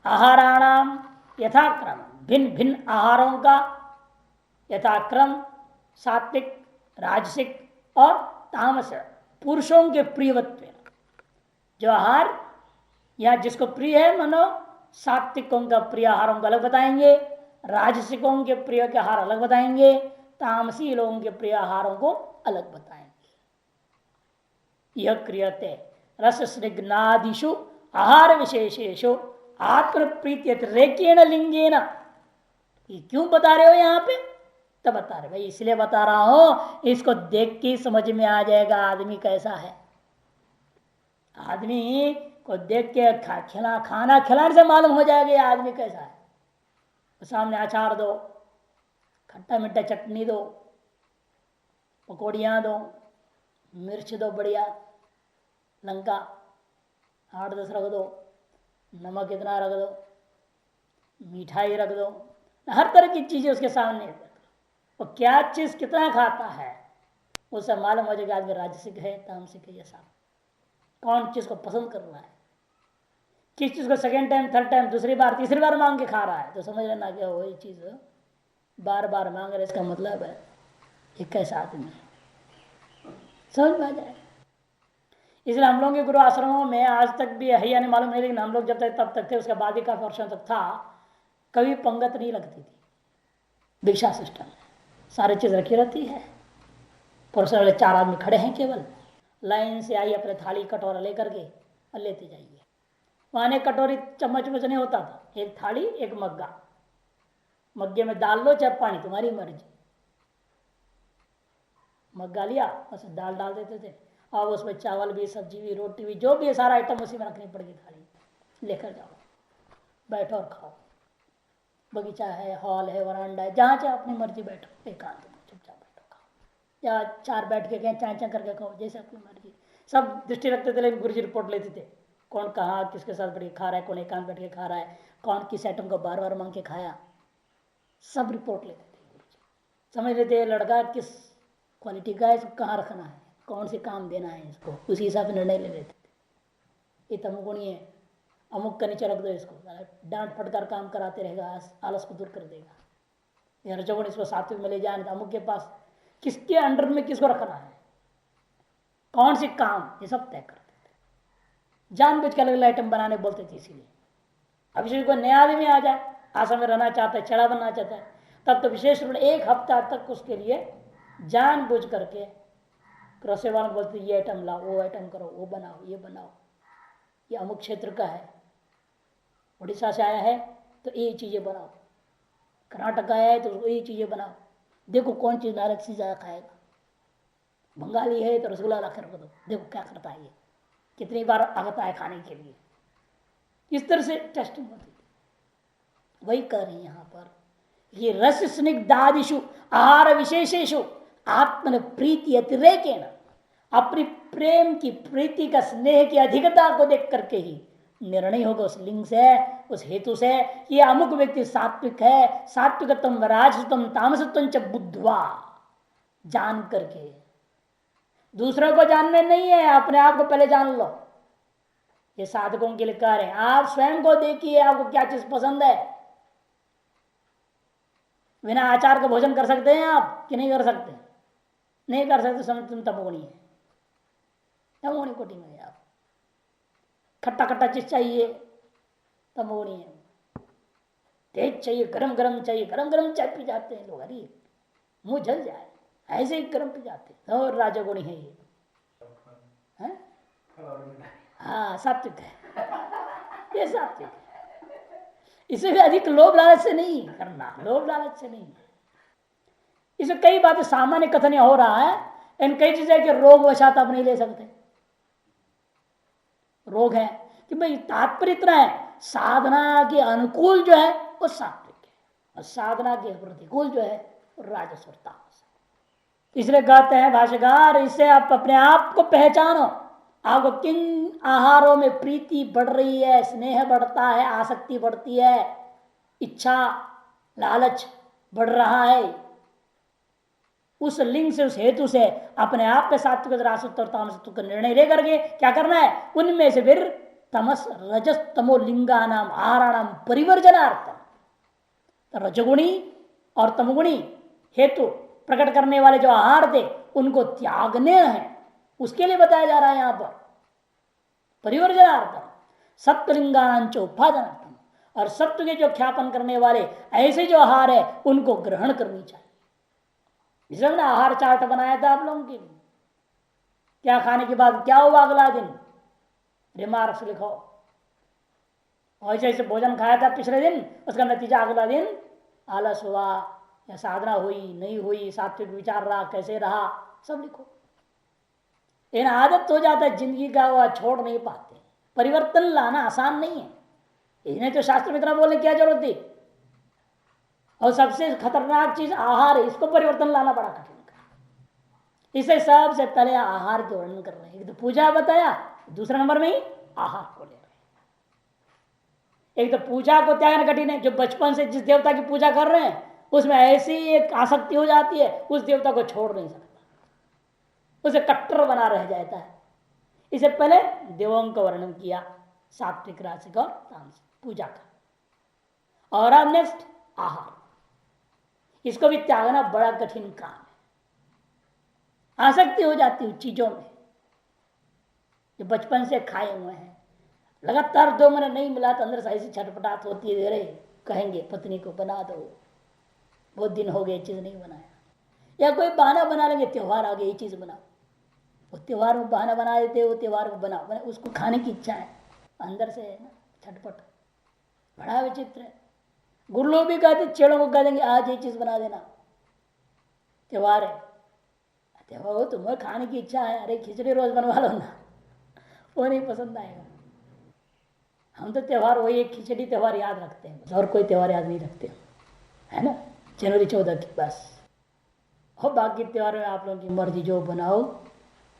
आहाराणाम यथाक्रम, भिन्न भिन्न आहारों का यथाक्रम, सात्विक राजसिक और तामस पुरुषों के प्रियवत्व, जो आहार या जिसको प्रिय है, मनो सात्विकों का प्रिय आहारों को अलग बताएंगे, राजसिकों के प्रिय के आहार अलग बताएंगे, तामसी लोगों के प्रिय आहारों को अलग बताएंगे। यह क्रियते रस स्निग्नादिषु आहार विशेषेशु आत्म प्रीति रेकेण लिंगेन। ये क्यों बता रहे हो यहां पे? तो बता रहे भाई इसलिए बता रहा हूं, इसको देख के समझ में आ जाएगा आदमी कैसा है। आदमी को देख के खाना खिलाने से मालूम हो जाएगा ये आदमी कैसा है। तो सामने अचार दो, खट्टा मीठा चटनी दो, पकौड़ियाँ दो, मिर्च दो बढ़िया लंका 8-10 रख दो, नमक इतना रख दो, मिठाई रख दो, हर तरह की चीजें उसके सामने। वो क्या चीज कितना खाता है उससे मालूम हो जाएगा आदमी राजसिक है तामसिक है। ये सब कौन चीज को पसंद कर रहा है, किस चीज को सेकेंड टाइम थर्ड टाइम दूसरी बार तीसरी बार मांग के खा रहा है, तो समझ लेना कि वही चीज बार बार मांग रहे, इसका मतलब है ये कैसा आदमी है, समझ में आ जाए। इसलिए हम लोगों के गुरु आश्रमों में आज तक भी है या नहीं मालूम नहीं, लेकिन हम लोग जब तक तब तक थे, उसके बाद भी काफी वर्षों तक था, कभी पंगत नहीं लगती थी। भिक्षा सिस्टम सारी चीज रखी रहती है, पुरुष वाले 4 आदमी खड़े हैं, केवल लाइन से आई अपने थाली कटोरा लेकर के और लेते जाइए। वहां एक कटोरी चम्मच में नहीं होता था, एक थाली एक मग्गा, मग्गे में डाल लो चाहे पानी तुम्हारी मर्जी। मग्गा लिया बस दाल डाल देते थे, अब उसमें चावल भी सब्जी भी रोटी भी जो भी है सारा आइटम उसी में रखनी पड़ेगी। थाली लेकर जाओ, बैठो और खाओ। बगीचा है, हॉल है, वरांडा है, जहाँ चाहे अपनी मर्जी बैठो, एकांत में चुपचाप बैठो खाओ, या 4 बैठ के कहें चाय करके खाओ, जैसे अपनी मर्जी। सब दृष्टि रखते थे, लेकिन गुरुजी रिपोर्ट लेते थे कौन कहाँ किसके साथ बैठ के खा रहा है, कौन एकांत बैठ के खा रहा है, कौन किस आइटम को बार बार मांग के खाया, सब रिपोर्ट लेते थे गुरुजी। समझ लेते लड़का किस क्वालिटी का है, इसको कहाँ रखना है, कौन से काम देना है इसको, उसी हिसाब से निर्णय ले लेते थे। ये तमोगुणी है, अमुक का नीचे रख दो इसको, डांट फटकार काम कराते रहेगा, आलस को दूर कर देगा। या रजोगुण इसको सात्विक में ले जाए, अमुक के पास किसके अंडर में किसको रखना है, कौन से काम, ये सब तय करते थे। जानबूझ के अलग अलग आइटम बनाने बोलते थे। इसीलिए अब किसी को नया आदमी आ जाए, आश्रम में रहना चाहता है, चढ़ा बनना चाहता है, तब तो विशेष रूप में 1 हफ्ता तक उसके लिए जानबूझ करके रसोई वाले बोलते ये आइटम लाओ, वो आइटम करो, वो बनाओ, ये बनाओ, ये अमुक क्षेत्र का है, उड़ीसा से आया है तो ये चीजें बनाओ, कर्नाटक आया है तो उसको ये चीजें बनाओ, देखो कौन चीज नारक से ज्यादा खाएगा, बंगाली है तो रसगुल्ला ला कर रख दो, देखो क्या करता है, ये कितनी बार आता है खाने के लिए। इस तरह से टेस्टिंग होती थी। वही कर रहे हैं यहाँ पर, ये रस स्निग्धादिषु आहार विशेषेशु आत्मन प्रीति अतिरेकेण, अपनी प्रेम की प्रीति का स्नेह की अधिकता को देख करके ही निर्णय होगा उस लिंग से, उस हेतु से, ये अमुक व्यक्ति सात्विक है, सात्विकत्म राजसत्वम तामसत्वम च बुद्धवा, जान करके। दूसरों को जानने नहीं है, अपने आप को पहले जान लो। ये साधकों के लिए कार्य है, आप स्वयं को देखिए आपको क्या चीज पसंद है। बिना आचार का भोजन कर सकते हैं आप कि नहीं कर सकते? नहीं कर सकते, समझ तुम तमोगुणी है, तमोगुणी कोटि में है आप। खट्टा खट्टा चीज चाहिए, तमोगुणी है। तेज चाहिए, गरम गरम चाहिए, गरम गरम चाय पी जाते हैं लोग, अरे मुंह जल जाए ऐसे ही गरम पी जाते हैं, और राजगुणी है ये है? हाँ सात्विक है, ये सात्विक है। इसे भी अधिक लोभ लालच से नहीं करना, लोभ लालच से नहीं। इसे कई बातें सामान्य कथन हो रहा है, इन कई चीजें कि रोग वशात आप नहीं ले सकते। रोग है कि भाई तात्पर्य इतना है, साधना के अनुकूल जो है वो सात्विक है, और साधना के प्रतिकूल जो है वो राजस और तामस है। इसलिए कहते हैं भाष्यकार, इससे आप अपने आप को पहचानो, आपको किन आहारों में प्रीति बढ़ रही है, स्नेह बढ़ता है, आसक्ति बढ़ती है, इच्छा लालच बढ़ रहा है। उस लिंग से, उस हेतु से अपने आप पे सात्विक राजस और तामस का निर्णय लेकर के क्या करना है, उनमें से फिर तमस रजस तमो लिंगा नाम आहाराणाम परिवर्जनार्थम, रजगुणी और तमगुणी हेतु प्रकट करने वाले जो आहार थे उनको त्यागने हैं, उसके लिए बताया जा रहा है यहां पर परिवर्जनार्थम, सप्तलिंगांच उपादनार्थम, और सत्व के जो ख्यापन करने वाले ऐसे जो आहार है उनको ग्रहण करनी चाहिए। इसलिए हमने आहार चार्ट बनाया था आप लोगों के लिए, क्या खाने के बाद क्या हुआ अगला दिन, रिमार्क्स लिखो। ऐसे ऐसे भोजन खाया था पिछले दिन, उसका नतीजा अगला दिन आलस हुआ या साधना हुई नहीं हुई, सात्विक विचार रहा कैसे रहा, सब लिखो। इन आदत हो जाता है जिंदगी का, वह छोड़ नहीं पाते। परिवर्तन लाना आसान नहीं है, इन्हें तो शास्त्र में इतना बोलने क्या जरूरत थी। और सबसे खतरनाक चीज आहार है, इसको परिवर्तन लाना बड़ा कठिन है। इसे सबसे पहले आहार के वर्णन कर रहे हैं। एक तो पूजा बताया, दूसरे नंबर में ही आहार को ले रहे हैं। एक तो पूजा को त्यागना कठिन है, जो बचपन से जिस देवता की पूजा कर रहे हैं उसमें ऐसी एक आसक्ति हो जाती है, उस देवता को छोड़ नहीं सकता, उसे कट्टर बना रह जाता है। इसे पहले देवों का वर्णन किया, सात्विक राशिक और तामसिक पूजा का। और अब नेक्स्ट आहार, इसको भी त्यागना बड़ा कठिन काम है। आसक्ति हो जाती है चीजों में जो बचपन से खाए हुए हैं, लगातार 2 महीने नहीं मिला तो अंदर से ऐसी छटपटाहट होती है, अरे कहेंगे पत्नी को बना दो, बहुत दिन हो गए चीज नहीं बनाया, या कोई बहाना बना लेंगे, त्योहार आ गया ये चीज बनाओ, वो त्योहार में बहाना बना देते, वो त्योहार को बनाओ, उसको खाने की इच्छा है अंदर से है ना, छटपट, बड़ा विचित्र है। गुरु लोग भी कहते, चेड़ों को कह देंगे आज ये चीज बना देना, त्योहार है, त्योहार तुम्हें खाने की इच्छा है, अरे खिचड़ी रोज बनवा लो ना, वो नहीं पसंद आएगा। हम तो त्योहार वही एक खिचड़ी त्योहार याद रखते हैं, और कोई त्योहार याद नहीं रखते, है ना, जनवरी 14 की बस हो, बाकी त्योहार में आप लोगों की मर्जी जो बनाओ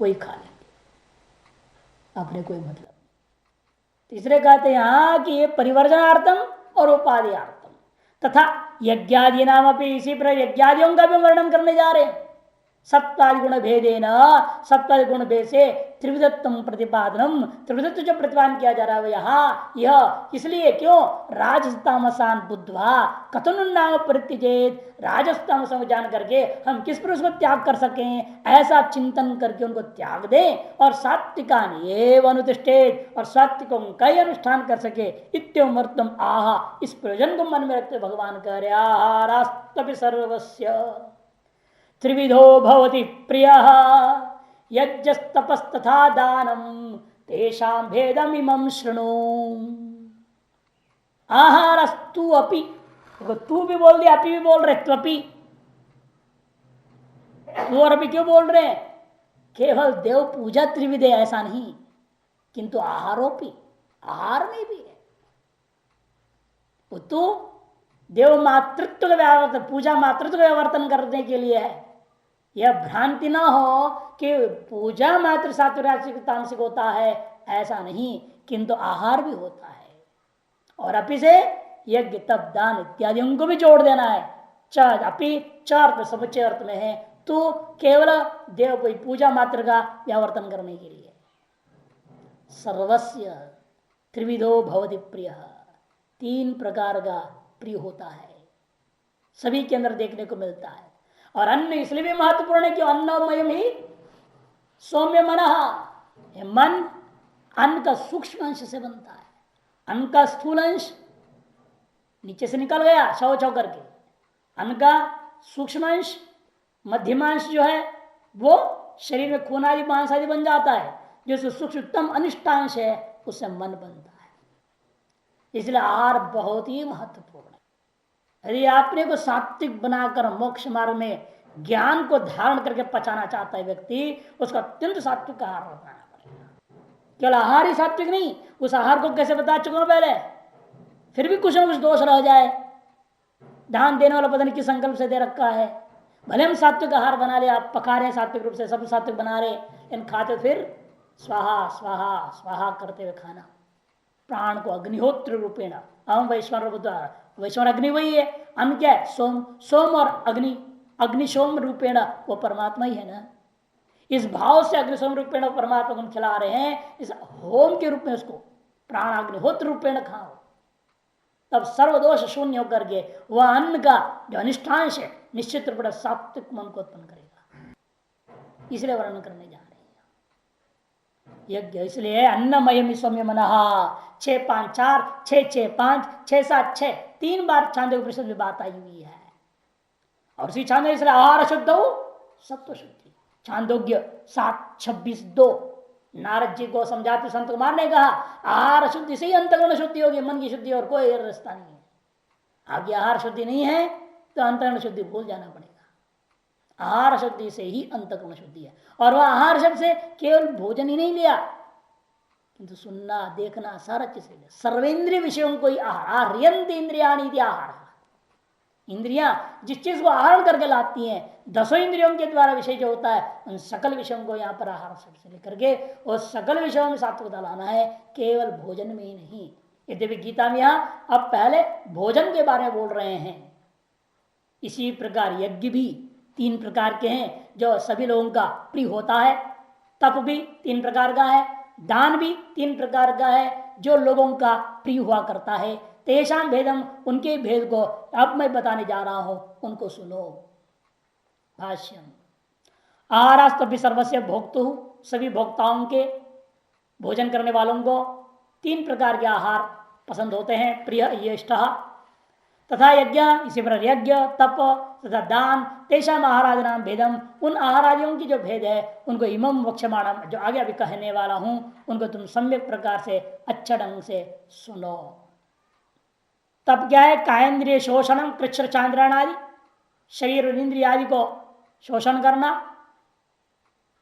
वही खा लेंगे, अपने कोई मतलब। तीसरे कहते हैं यहाँ कि ये परिवर्जनार्थम और उपाधियार्थम तथा यज्ञादि नाम अपनी, इसी पर यज्ञादियों का भी वर्णन करने जा रहे हैं। सत्वादि गुण भेदे न, सत्वादि गुण भेद से त्रिविधत्व प्रतिपादनम, त्रिविधत्व जो प्रतिपादन किया जा रहा है यहाँ यह इसलिए क्यों, राजस्तामसान बुद्धवा कथन नाम परित्यजेत, राजस्तामस जान करके हम किस पर उसको त्याग कर सकें, ऐसा चिंतन करके उनको त्याग दें, और सात्विकान एवं अनुतिष्ठेत, और सात्विकों का ही अनुष्ठान कर सके, इत्योमर्तम आह, इस प्रयोजन को मन में रखते भगवान कह रहे आहारास्तपि सर्वस्य त्रिविधो भवति प्रियः यज्ञस्तपस्तथा दानम तेषां भेदम इमं शृणु। आहारस्तु अपि, देखो तू भी बोल दिया, अपि भी बोल रहे, त्वपि, तू और अभी क्यों बोल रहे हैं, केवल देव पूजा त्रिविधे ऐसा नहीं, किंतु आहारोपि, आहार में भी है। तो देव मातृत्व का व्यावर्तन, पूजा मातृत्व का व्यावर्तन करने के लिए है। यह भ्रांति ना हो कि पूजा मात्र सात्विक तामसिक होता है, ऐसा नहीं, किंतु आहार भी होता है। और अपि से यज्ञ तप दान इत्यादि उनको भी जोड़ देना है। चार अपि चार समुच्चय अर्थ में है, तो केवल देव कोई पूजा मात्र का व्यावर्तन करने के लिए। सर्वस्य त्रिविधो भवति प्रिय, 3 प्रकार का प्रिय होता है, सभी के अंदर देखने को मिलता है। और अन्न इसलिए भी महत्वपूर्ण है कि अन्नमयम ही सौम्य मन, मन अन्न का सूक्ष्म अंश से बनता है। अन्न का स्थूल अंश नीचे से निकल गया शौच होकर के, अन्न का सूक्ष्म अंश मध्यमांश जो है वो शरीर में खून आदि मांस आदि बन जाता है, जो सूक्ष्मतम अनिष्टांश है उससे मन बनता है। इसलिए आहार बहुत ही महत्वपूर्ण है। यदि आपने को सात्विक बनाकर मोक्ष मार्ग में ज्ञान को धारण करके पचाना चाहता है व्यक्ति, उसका अत्यंत सात्विक आहार बनाना पड़ेगा। केवल आहार ही सात्विक नहीं, उस आहार को कैसे बता चुका हूं पहले, फिर भी कुछ ना कुछ दोष रह जाए, ध्यान देने वाला पता नहीं किस संकल्प से दे रखा है। भले हम सात्विक आहार बना ले, आप पका रहे सात्विक रूप से, सब सात्विक बना रहे, इन खाते फिर स्वाहा स्वाहा स्वाहा करते हुए खाना, प्राण को अग्निहोत्र रूपेण अहम वैश्वानर द्वारा, वैश्वानर अग्नि वही है, अन्न क्या है सोम, सोम और अग्नि, अग्निशोम रूपेण वो परमात्मा ही है ना। इस भाव से अग्निशोम रूपेण परमात्मा को हम खिला रहे हैं, इस होम के रूप में उसको प्राण अग्निहोत्र रूपेण खाओ, तब सर्वदोष शून्य होकर के वह अन्न का जो अनिष्ठांश है निश्चित रूप से सात्विक मन को उत्पन्न करेगा। इसलिए वर्णन करने जा रहे हैं। यज्ञ इसलिए अन्नमय सौम्य मनः 6-5-4 6-6-5 6-7-6 3 बार छांदोग्य उपनिषद में बात आई हुई है। और उसी छांदोग्य इसलिए आहार शुद्ध हो सत्व शुद्धि। छांदोग्य 7-26-2 नारद जी को समझाते संत कुमार ने कहा आहार शुद्धि से ही अंतःकरण शुद्धि होगी, मन की शुद्धि और कोई रास्ता नहीं है। आगे आहार शुद्धि नहीं है तो अंतःकरण शुद्धि भूल जाना पड़ेगा। आहार शुद्धि से ही अंतःकरण शुद्धि है। और वह आहार शब्द से केवल भोजन ही नहीं लिया किंतु सुनना देखना सारा चीज लिया। सर्वेंद्रिय विषयों को ही आहार आर्यंत इंद्रियाणी आहार। इंद्रियां जिस चीज को आहरण करके लाती हैं 10 इंद्रियों के द्वारा विषय जो होता है उन सकल विषयों को यहाँ पर आहार शब्द से लेकर के और सकल विषयों में सात्विकता लाना है, केवल भोजन में ही नहीं। यद्यपि गीता में यहाँ अब पहले भोजन के बारे में बोल रहे हैं। इसी प्रकार यज्ञ भी 3 प्रकार के हैं जो सभी लोगों का प्रिय होता है। तप भी 3 प्रकार का है, दान भी 3 प्रकार का है जो लोगों का प्रिय हुआ करता है। तेषाम भेदम उनके भेद को अब मैं बताने जा रहा हूं, उनको सुनो। भाष्यम आहारास्तभि सर्वस्य भोक्तु सभी भोक्ताओं के भोजन करने वालों को 3 प्रकार के आहार पसंद होते हैं, प्रिय यष्ट तथा यज्ञ इसी प्रकार यज्ञ तप तथा दान तेषाम आहारादि नाम भेदम उन आहारादियों की जो भेद है उनको इमम वक्षमाणम जो आगे अभी कहने वाला हूं उनको तुम सम्यक प्रकार से अच्छे ढंग से सुनो। तब क्या है कायेंद्रिय शोषणम कृच्छ्र चांद्रायण आदि शरीर और इंद्रिय आदि को शोषण करना,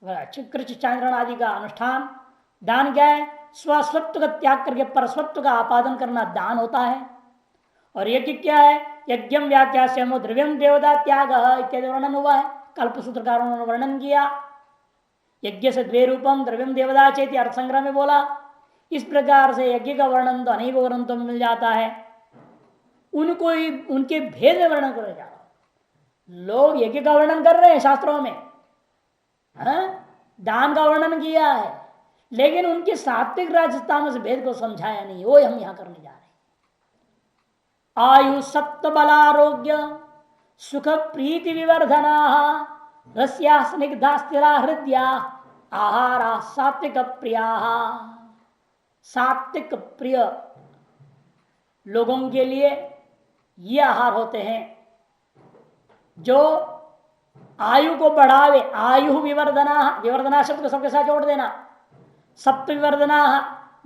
कृच्छ्र चांद्रायण आदि का अनुष्ठान। दान क्या है स्वस्वत्व का त्याग करके परस्वत्व का आपादन करना दान होता है। और यज्ञ क्या है यज्ञम व्याख्या से द्रव्यम देवता त्याग इत्यादि वर्णन हुआ है। कल्प सूत्रकारों ने वर्णन किया यज्ञ से 2 रूपम द्रव्यम देवता चेती अर्थ संग्रह में बोला। इस प्रकार से यज्ञ का वर्णन तो अनेक ग्रंथों में मिल जाता है, उनको ही उनके भेद में वर्णन कर जा रहा। लोग यज्ञ का वर्णन कर रहे हैं शास्त्रों में, दान का वर्णन किया है, लेकिन उनके सात्विक राजस्थान भेद को समझाया नहीं। वो हम यहां करने जा रहे हैं। आयु सत्व बलारोग्य सुख प्रीति विवर्धना रस्या स्निग्धा स्थिरा हृदया आहारा सात्विक प्रिया। सात्विक प्रिय लोगों के लिए ये आहार होते हैं जो आयु को बढ़ावे। आयु विवर्धना, विवर्धना शब्द को सबके साथ जोड़ देना। सत्व विवर्धना,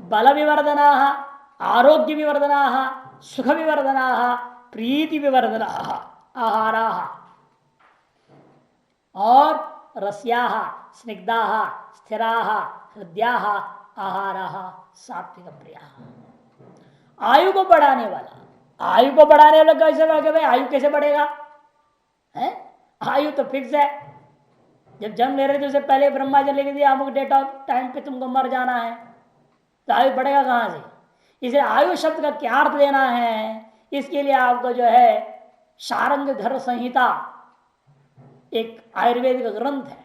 बल विवर्धना, आरोग्य विवर्धना, सुख विवर्धना, प्रीति विवर्धना आहारा। और रस्या स्निग्धा स्थिरा हृदया आहारा सात्विक प्रिया। आयु को बढ़ाने वाला, आयु को बढ़ाने वाला कैसे भाई आयु कैसे बढ़ेगा है? आयु तो फिक्स है। जब जन्म ले रहे थे उससे पहले ब्रह्मा जी लिख दिया अमुक डेट ऑफ टाइम पे तुमको मर जाना है, तो आयु बढ़ेगा कहां से? इसलिए आयु शब्द का क्या अर्थ देना है इसके लिए आपको जो है शारंग धर्म संहिता एक आयुर्वेदिक ग्रंथ है,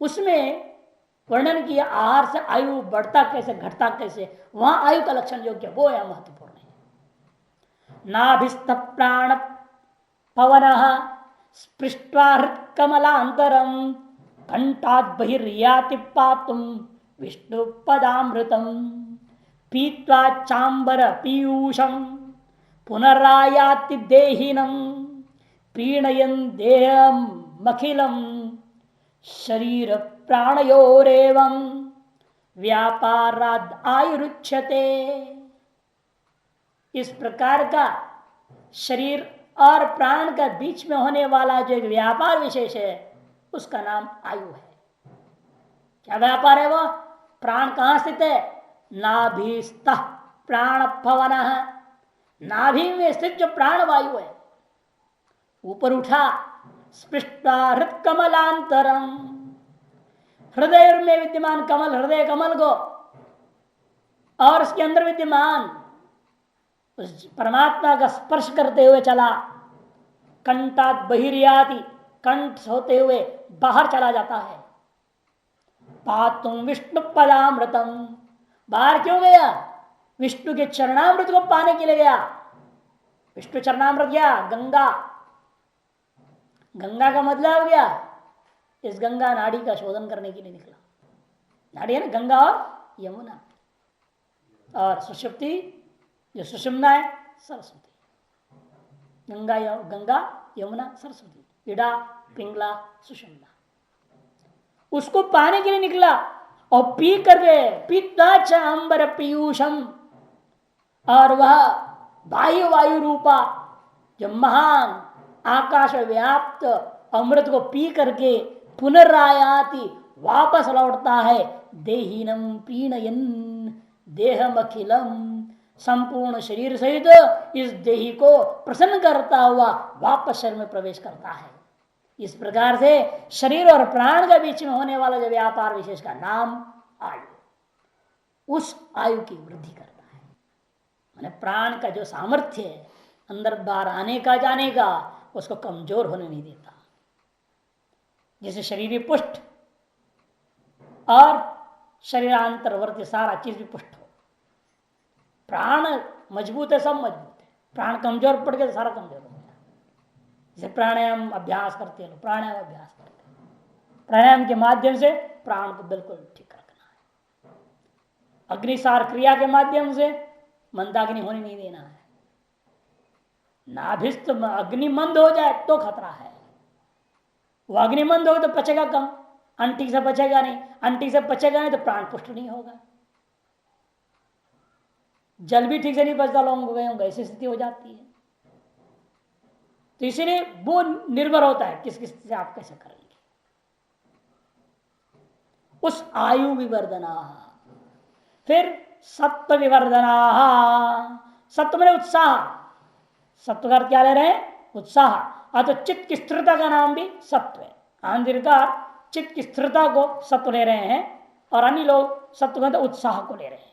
उसमें वर्णन किया आहार से आयु बढ़ता कैसे घटता कैसे। वहां आयु का लक्षण योग्य वो है महत्वपूर्ण है। नाभिस्त प्राण पवन स्पृष्ट्वा हृत्कमलांतरम कंठात् बहिर्याति पातुम विष्णु पदामृतम पीत्वा चांबर पीयूषम पुनरायाति देहिनम पीणयन देहमखिलम शरीर प्राणयोरेवं व्यापाराद आयुरुच्यते। इस प्रकार का शरीर और प्राण का बीच में होने वाला जो एक व्यापार विशेष है उसका नाम आयु है। क्या व्यापार है वो? प्राण कहां स्थित है? नाभिस्थ प्राण पवन, नाभि में स्थित जो प्राण वायु है ऊपर उठा। स्पृष्टा हृत कमलांतरम, हृदय में विद्यमान कमल, हृदय कमल को और उसके अंदर विद्यमान उस परमात्मा का स्पर्श करते हुए चला। कंठात् बहिर्याति, कंठ होते हुए बाहर चला जाता है। पातुम विष्णु पदामृतम, बाहर क्यों गया? विष्णु के चरणामृत को पाने के लिए गया। विष्णु चरणामृत गया गंगा, गंगा का मतलब क्या? इस गंगा नाड़ी का शोधन करने के लिए निकला। नाड़ी है ना, गंगा और यमुना, और सुषुप्ति जो सुषुम्ना है सरस्वती। गंगा यमुना सरस्वती, इड़ा पिंगला सुषुम्ना। उसको पाने के लिए निकला और पी करके पीता च अंबर पीयूषम, और वह बाह्य वायु रूपा जो महान आकाश व्याप्त अमृत को पी करके पुनरायाति वापस लौटता है। देहीनम पीणयन देहम अखिलम, संपूर्ण शरीर सहित इस देही को प्रसन्न करता हुआ वापस शरीर में प्रवेश करता है। इस प्रकार से शरीर और प्राण के बीच में होने वाला जो व्यापार विशेष का नाम आयु, उस आयु की वृद्धि करता है। मैंने प्राण का जो सामर्थ्य है अंदर बाहर आने का जाने का, उसको कमजोर होने नहीं देता। जैसे शरीर पुष्ट और शरीरांतरवर्ती सारा चीज भी पुष्ट हो, प्राण मजबूत है, सब मजबूत है। प्राण कमजोर पड़ गया तो सारा कमजोर हो गया। जैसे प्राणायाम अभ्यास करते हैं, प्राणायाम अभ्यास करते हैं, प्राणायाम के माध्यम से प्राण को बिल्कुल ठीक रखना है। अग्निसार क्रिया के माध्यम से मंदाग्नि होने नहीं देना है। नाभिस्त अग्नि मंद हो जाए तो खतरा है। वो अग्नि मंद हो तो पचेगा कम, अंटी से पचेगा नहीं, अंटी से पचेगा नहीं तो प्राण पुष्ट नहीं होगा। जल भी ठीक से नहीं बचता, लोगों को ऐसी स्थिति हो जाती है। तो इसीलिए वो निर्भर होता है किस किस से आप कैसे करेंगे। उस आयु विवर्धना, फिर सत्व विवर्धना। सत्व में उत्साह, सत्व का क्या ले रहे हैं? उत्साह। तो चित्त की स्थिरता का नाम भी सत्व है। आंधिकार चित्त की स्थिरता को सत्व ले रहे हैं, और अन्य लोग सत्व का उत्साह को ले रहे हैं।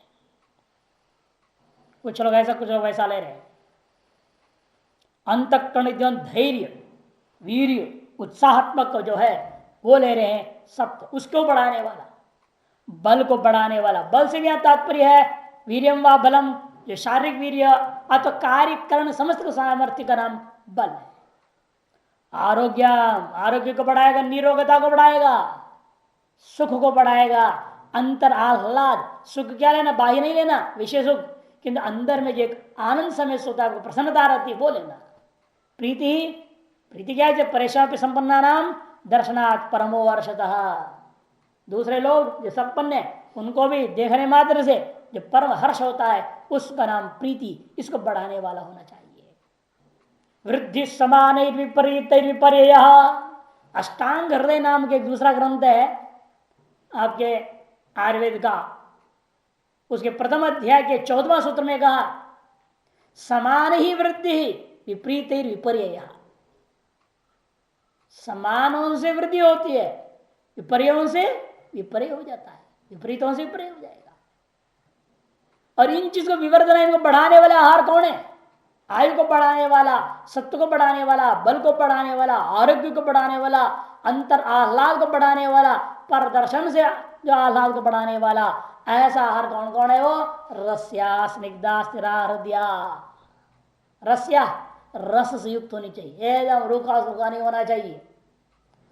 कुछ लोग ऐसा, कुछ लोग वैसा ले रहे हैं। अंतःकरण धैर्य वीर्य उत्साहात्मक जो है वो ले रहे हैं सत्व, उसको बढ़ाने वाला, बल को बढ़ाने वाला। बल से भी यहां तात्पर्य है वीर्यम व बलम, जो शारीरिक वीर्य अथवा कार्य करण समस्त सामर्थ्य का नाम बल है। आरोग्य, आरोग्य को बढ़ाएगा, निरोगता को बढ़ाएगा, सुख को बढ़ाएगा। अंतर आह्लाद, सुख क्या लेना? बाह्य नहीं लेना विषय सुख, किंतु अंदर में जो एक आनंद समय होता है, प्रसन्नता रहती है, वो लेना। प्रीति, प्रीति क्या है? जब परेशान पे संपन्ना नाम दर्शनात् परमो वर्षतः। दूसरे लोग जो संपन्न है उनको भी देखने मात्र से जो परम हर्ष होता है उसका नाम प्रीति। इसको बढ़ाने वाला होना चाहिए। वृद्धि समान विपरीत विपर्य, अष्टांग हृदय नाम के एक दूसरा ग्रंथ है आपके आयुर्वेद का। उसके प्रथम अध्याय के 14वां सूत्र में कहा समान ही वृद्धि विपरीत विपर्य। समानों से वृद्धि होती है, विपर्यों से विपर्य हो जाता है, विपरीतों से विपर्य हो जाएगा। और इन चीज को विवर्धन, इनको बढ़ाने वाला आहार कौन है? आयु को बढ़ाने वाला, सत्व को बढ़ाने वाला, बल को बढ़ाने वाला, आरोग्य को बढ़ाने वाला, अंतर आह्लाद को बढ़ाने वाला, परदर्शन से जो आह्लाद को बढ़ाने वाला, ऐसा आहार कौन कौन है? वो रस्या स्निग्धा स्थिरा हृदया। रस्या रस से युक्त होनी चाहिए, एकदम रूखा सूखा नहीं होना चाहिए,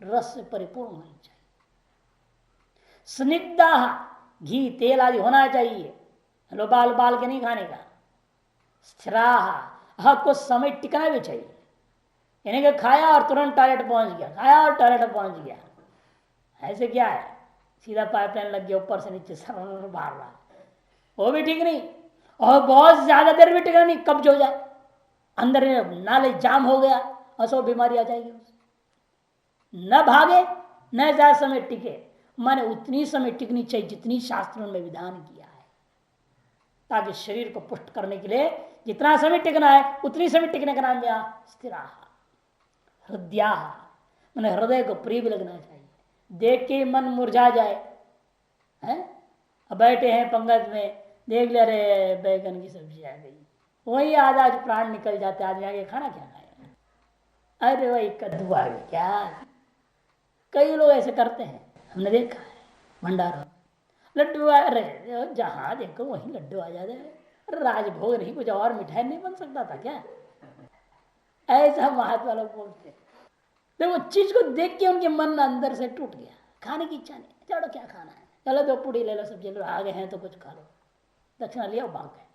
रस से परिपूर्ण होनी चाहिए। स्निग्धा घी तेल आदि होना चाहिए, लो बाल बाल के नहीं खाने का। स्थिरा कुछ समय टिकना भी चाहिए, यानी कि खाया और तुरंत टॉयलेट पहुंच गया, खाया और टॉयलेट पहुंच गया, ऐसे क्या है? सीधा पाइपलाइन लग गया, ऊपर से नीचे सर बाहर रहा, वो भी ठीक नहीं। और बहुत ज्यादा देर भी टिकना नहीं, कब्ज हो जाए, अंदर नाले जाम हो गया, असो बीमारी आ जाएगी। न भागे न ज्यादा समय टिके, माने उतनी समय टिकनी चाहिए जितनी शास्त्रों में विधान किया है, ताकि शरीर को पुष्ट करने के लिए जितना समय टिकना है उतनी समय टिकने का नाम यहां स्थिरा। हृदया मैंने हृदय को प्रिय भी लगना चाहिए, देख के मन मुरझा जाए हैं? अब बैठे हैं पंगत में, देख ले रहे बैगन की सब्जी आ गई, वही आधा प्राण निकल जाते, आदमी आगे खाना क्या खाएगा? अरे वही कद्दू आ गया क्या? कई लोग ऐसे करते हैं, हमने देखा है। भंडारा लड्डू आ रहे, जहां देखो वहीं लड्डू आ जाते हैं। राजभोग नहीं, कुछ और मिठाई नहीं बन सकता था क्या? ऐसा महात्मा लोग बोलते। तो वो चीज को देख के उनके मन अंदर से टूट गया, खाने की इच्छा नहीं, चलो क्या खाना है। चलो दो पूड़ी ले लो, सब चलो आ गए हैं तो कुछ खा लो, दक्षिणा लिया भाग गए।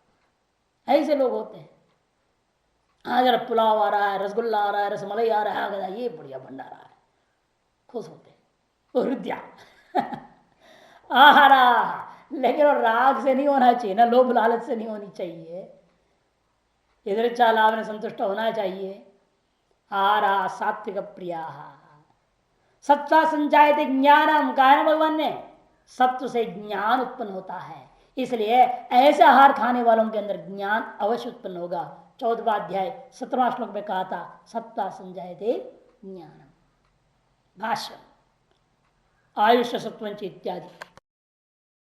ऐसे लोग होते हैं। हाँ जरा पुलाव आ रहा है, रसगुल्ला आ रहा है, रसमलाई आ रहा है, ये बढ़िया भंडारा है, खुश होते हैं। हृदया आ रहा, लेकिन वो राग से नहीं होना चाहिए ना, लोभ लालच से नहीं होनी चाहिए, इधर लाभ ने संतुष्ट होना चाहिए। आ रहा सात्विक प्रिया, सत्ता संजायते ज्ञानम, कहा ना भगवान ने, सत्व से ज्ञान उत्पन्न होता है, इसलिए ऐसे आहार खाने वालों के अंदर ज्ञान अवश्य उत्पन्न होगा। 14वां अध्याय 17वां श्लोक में कहा था सत्ता संजायते ज्ञानम। भाष्य आयुष्य सत्वंच इत्यादि।